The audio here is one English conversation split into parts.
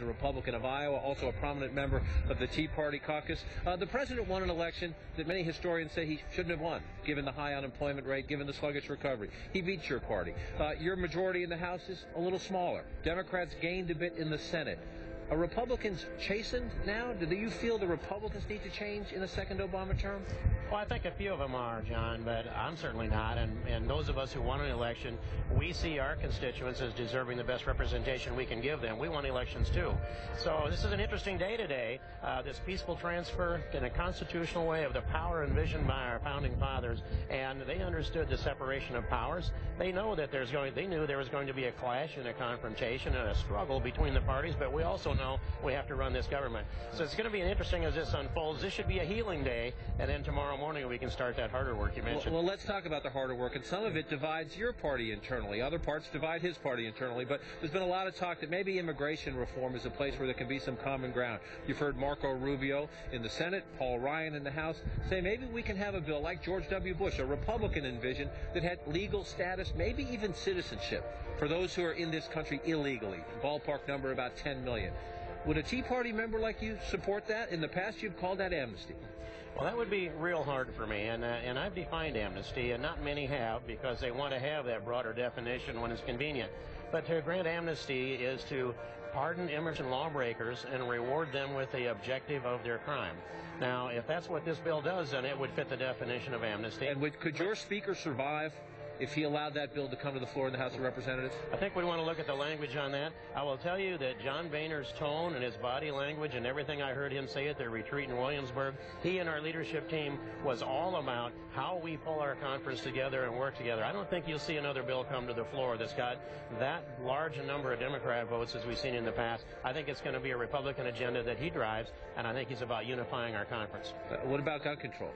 a Republican of Iowa, also a prominent member of the Tea Party caucus. The president won an election that many historians say he shouldn't have won, given the high unemployment rate, given the sluggish recovery. He beat your party. Your majority in the House is a little smaller. Democrats gained a bit in the Senate. Are Republicans chastened now? Do you feel the Republicans need to change in a second Obama term? Well, I think a few of them are, John, but I'm certainly not. And those of us who won an election, we see our constituents as deserving the best representation we can give them. We won elections, too. So this is an interesting day today, this peaceful transfer in a constitutional way of the power envisioned by our founding fathers. And they understood the separation of powers. They know that they knew there was going to be a clash and a confrontation and a struggle between the parties, but we also know we have to run this government. So it's going to be interesting as this unfolds. This should be a healing day, and then tomorrow morning we can start that harder work you mentioned. Well, let's talk about the harder work, and some of it divides your party internally. Other parts divide his party internally, but there's been a lot of talk that maybe immigration reform is a place where there can be some common ground. You've heard Marco Rubio in the Senate, Paul Ryan in the House, say maybe we can have a bill like George W. Bush, a Republican envisioned, that had legal status, maybe even citizenship, for those who are in this country illegally. Ballpark number about 10 million. Would a Tea Party member like you support that? In the past, you've called that amnesty. Well, that would be real hard for me, and I've defined amnesty, and not many have, because they want to have that broader definition when it's convenient. But to grant amnesty is to pardon immigration lawbreakers and reward them with the objective of their crime. Now, if that's what this bill does, then it would fit the definition of amnesty. And could your speaker survive if he allowed that bill to come to the floor in the House of Representatives? I think we want to look at the language on that. I will tell you that John Boehner's tone and his body language and everything I heard him say at the retreat in Williamsburg, he and our leadership team was all about how we pull our conference together and work together. I don't think you'll see another bill come to the floor that's got that large a number of Democrat votes as we've seen in the past. I think it's going to be a Republican agenda that he drives, and I think he's about unifying our conference. What about gun control?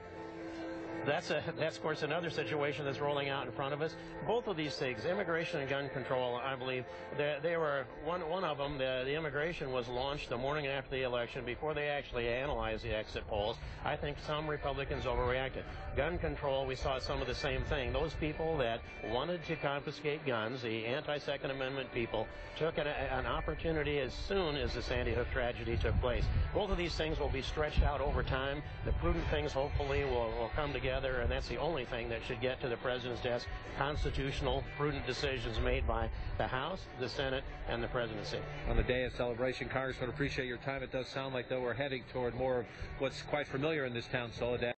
That's, of course, another situation that's rolling out in front of us. Both of these things, immigration and gun control, I believe, they were one of them. The immigration was launched the morning after the election before they actually analyzed the exit polls. I think some Republicans overreacted. Gun control, we saw some of the same thing. Those people that wanted to confiscate guns, the anti-Second Amendment people, took an opportunity as soon as the Sandy Hook tragedy took place. Both of these things will be stretched out over time. The prudent things, hopefully, will come together. And that's the only thing that should get to the president's desk: constitutional, prudent decisions made by the House, the Senate, and the presidency. On the day of celebration, Congressman, appreciate your time. It does sound like, though, we're heading toward more of what's quite familiar in this town, solidarity.